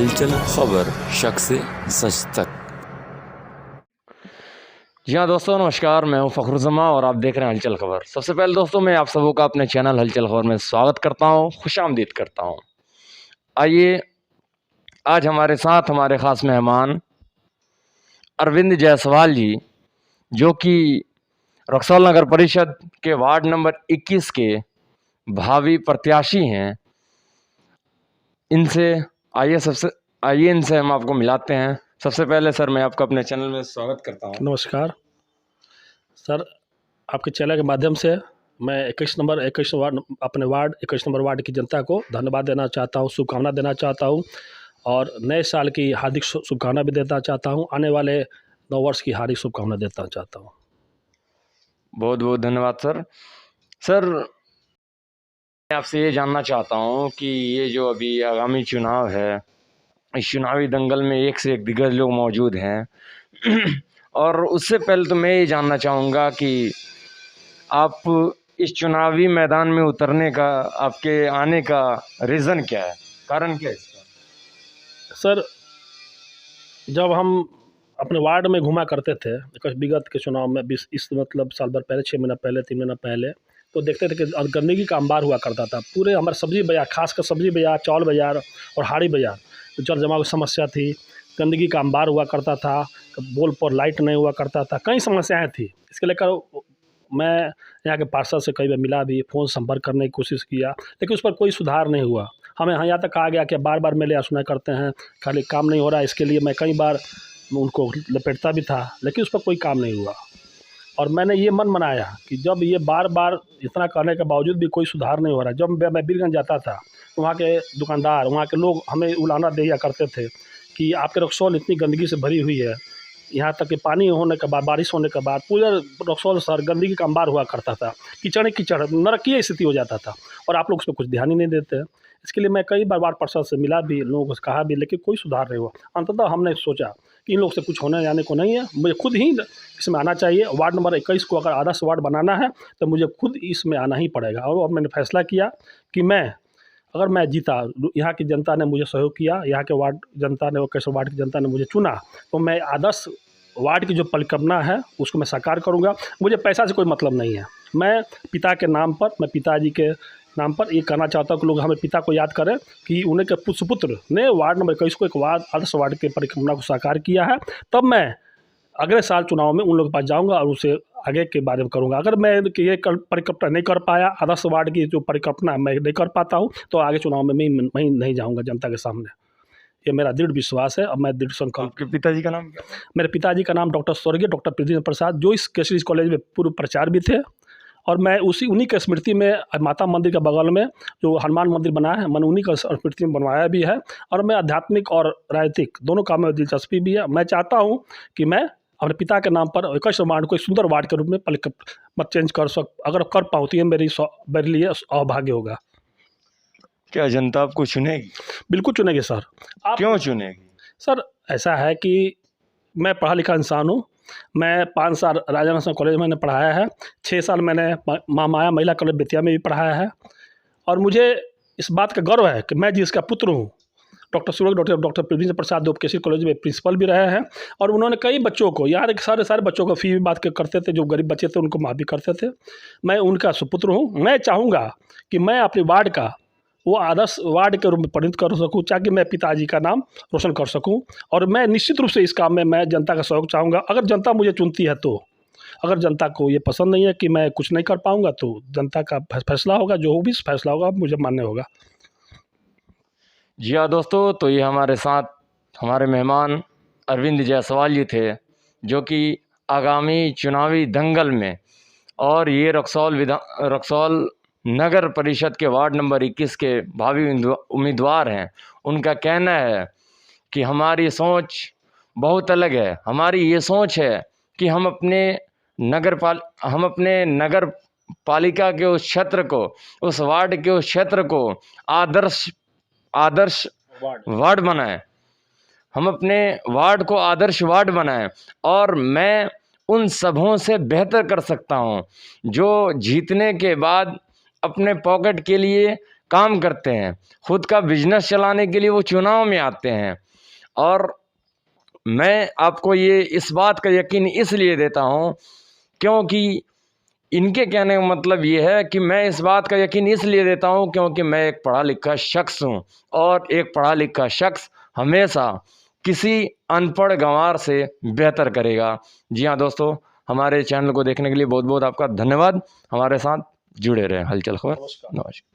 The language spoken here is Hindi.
हलचल खबर, शक से सच तक। जी हाँ दोस्तों, नमस्कार। मैं हूँ फ़खरुज़्ज़मा और आप देख रहे हैं हलचल खबर। सबसे पहले दोस्तों, मैं आप सबों का अपने चैनल हलचल खबर में स्वागत करता हूँ, खुशामदीद करता हूँ। आइए, आज हमारे साथ हमारे ख़ास मेहमान अरविंद जायसवाल जी, जो कि रक्सौल नगर परिषद के वार्ड नंबर 21 के भावी प्रत्याशी हैं। आइए इनसे हम आपको मिलाते हैं। सबसे पहले सर, मैं आपका अपने चैनल में स्वागत करता हूँ। नमस्कार सर, आपके चैनल के माध्यम से मैं 21 वार्ड अपने वार्ड 21 नंबर वार्ड की जनता को धन्यवाद देना चाहता हूँ, शुभकामना देना चाहता हूँ और नए साल की हार्दिक शुभकामना भी देना चाहता हूँ। आने वाले नववर्ष की हार्दिक शुभकामना देना चाहता हूँ। बहुत बहुत धन्यवाद सर। सर, मैं आपसे ये जानना चाहता हूँ कि ये जो अभी आगामी चुनाव है, इस चुनावी दंगल में एक से एक दिग्गज लोग मौजूद हैं और उससे पहले तो मैं ये जानना चाहूँगा कि आप इस चुनावी मैदान में उतरने का, आपके आने का रीज़न क्या है, कारण क्या है इसका? सर, जब हम अपने वार्ड में घुमा करते थे विगत के चुनाव में, इस मतलब साल भर पहले, 6 महीना पहले, 3 महीना पहले, तो देखते थे कि गंदगी का अंबार हुआ करता था पूरे हमारे सब्जी बाज़ार, खासकर सब्जी बाज़ार, चावल बाज़ार और हाड़ी बाज़ार। तो जल जमाव की समस्या थी, गंदगी का अंबार हुआ करता था, पोल पर लाइट नहीं हुआ करता था, कई समस्याएं थी। इसके लेकर मैं यहाँ के पार्षद से कई बार मिला भी, फ़ोन संपर्क करने की कोशिश किया, लेकिन उस पर कोई सुधार नहीं हुआ। हमें यहाँ तक कहा गया कि बार बार मेले सुना करते हैं, खाली काम नहीं हो रहा है। इसके लिए मैं कई बार उनको लपेटता भी था, लेकिन उस पर कोई काम नहीं हुआ। और मैंने ये मन बनाया कि जब ये बार बार इतना करने के बावजूद भी कोई सुधार नहीं हो रहा है, जब मैं बीरगंज जाता था तो वहाँ के दुकानदार, वहाँ के लोग हमें उलाहना दिया करते थे कि आपके रक्सौल इतनी गंदगी से भरी हुई है। यहाँ तक कि पानी होने के बाद, बारिश होने के बाद पूरे रक्सौल शहर गंदगी का अंबार हुआ करता था, कीचड़ कीचड़, नरकीय स्थिति हो जाता था और आप लोग उस पर कुछ ध्यान ही नहीं देते। इसके लिए मैं कई बार वार्ड पार्षद से मिला भी, लोगों से कहा भी, लेकिन कोई सुधार नहीं हुआ। अंततः हमने सोचा कि इन लोग से कुछ होने जाने को नहीं है, मुझे खुद ही इसमें आना चाहिए। वार्ड नंबर 21 को अगर आदर्श वार्ड बनाना है तो मुझे खुद इसमें आना ही पड़ेगा। और मैंने फैसला किया कि अगर मैं जीता, यहाँ की जनता ने मुझे सहयोग किया, यहाँ के वार्ड जनता ने, कैसे वार्ड की जनता ने मुझे चुना, तो मैं आदर्श वार्ड की जो परिकल्पना है उसको मैं साकार करूँगा। मुझे पैसा से कोई मतलब नहीं है। मैं पिता के नाम पर, मैं पिताजी के नाम पर ये कहना चाहता हूँ कि लोग हमें पिता को याद करें कि उन्हें के सुपुत्र ने वार्ड नंबर 21 को एक वार्ड, आदर्श वार्ड के परिकल्पना को साकार किया है। तब मैं अगले साल चुनाव में उन लोगों के पास जाऊँगा और उसे आगे के बारे में करूँगा। अगर मैं ये परिकल्पना नहीं कर पाया, आदर्श वार्ड की जो परिकल्पना मैं नहीं कर पाता हूँ, तो आगे चुनाव में मैं नहीं जाऊँगा जनता के सामने। ये मेरा दृढ़ विश्वास है और मैं दृढ़ संकल्प। आपके पिताजी का नाम क्या? मेरे पिताजी का नाम स्वर्गीय डॉक्टर पृथ्वी प्रसाद, जो इस केसरी कॉलेज में पूर्व प्राचार्य भी थे। और मैं उन्हीं के स्मृति में माता मंदिर के बगल में जो हनुमान मंदिर बना है, मैंने उन्हीं का स्मृति में बनवाया भी है। और मैं आध्यात्मिक और राजनीतिक दोनों कामों में दिलचस्पी भी है। मैं चाहता हूँ कि मैं अपने पिता के नाम पर 21 वार्ड को एक सुंदर वार्ड के रूप में मत चेंज अगर कर पाऊँ तो ये मेरे लिए सौभाग्य होगा। क्या जनता आपको चुनेगी? बिल्कुल चुनेगी सर। आप क्यों चुनेगी? सर, ऐसा है कि मैं पढ़ा लिखा इंसान हूँ। मैं 5 साल राजा नेशनल कॉलेज में मैंने पढ़ाया है, 6 साल मैंने माँ माया महिला कॉलेज बेतिया में भी पढ़ाया है। और मुझे इस बात का गर्व है कि मैं जिसका पुत्र हूँ, डॉक्टर पृथ्वी प्रसाद दो केसरी कॉलेज में प्रिंसिपल भी रहे हैं। और उन्होंने कई बच्चों को, यहाँ के सारे बच्चों को फी भी बात करते थे, जो गरीब बच्चे थे उनको माफ़ भी करते थे। मैं उनका सुपुत्र हूँ। मैं चाहूँगा कि मैं अपने वार्ड का वो आदर्श वार्ड के रूप में परिणत कर सकूँ, ताकि मैं पिताजी का नाम रोशन कर सकूँ। और मैं निश्चित रूप से इस काम में मैं जनता का सहयोग चाहूँगा, अगर जनता मुझे चुनती है तो। अगर जनता को ये पसंद नहीं है कि मैं कुछ नहीं कर पाऊँगा, तो जनता का फैसला होगा, जो भी फैसला होगा मुझे मान्य होगा। जी हाँ दोस्तों, तो ये हमारे साथ हमारे मेहमान अरविंद जायसवाल जी थे, जो कि आगामी चुनावी दंगल में और ये रक्सौल नगर परिषद के वार्ड नंबर 21 के भावी उम्मीदवार हैं। उनका कहना है कि हमारी सोच बहुत अलग है। हमारी ये सोच है कि हम अपने नगर पालिका के उस क्षेत्र को, उस वार्ड के उस क्षेत्र को आदर्श वार्ड बनाएं। हम अपने वार्ड को आदर्श वार्ड बनाएं और मैं उन सबों से बेहतर कर सकता हूं, जो जीतने के बाद अपने पॉकेट के लिए काम करते हैं, खुद का बिजनेस चलाने के लिए वो चुनाव में आते हैं। और मैं आपको ये इस बात का यकीन इसलिए देता हूँ क्योंकि इनके कहने का मतलब ये है कि मैं इस बात का यकीन इसलिए देता हूँ क्योंकि मैं एक पढ़ा लिखा शख्स हूँ, और एक पढ़ा लिखा शख्स हमेशा किसी अनपढ़ गंवार से बेहतर करेगा। जी हाँ दोस्तों, हमारे चैनल को देखने के लिए बहुत बहुत आपका धन्यवाद। हमारे साथ जुड़े रहें। हलचल खबर। नमस्कार। नमस्कार।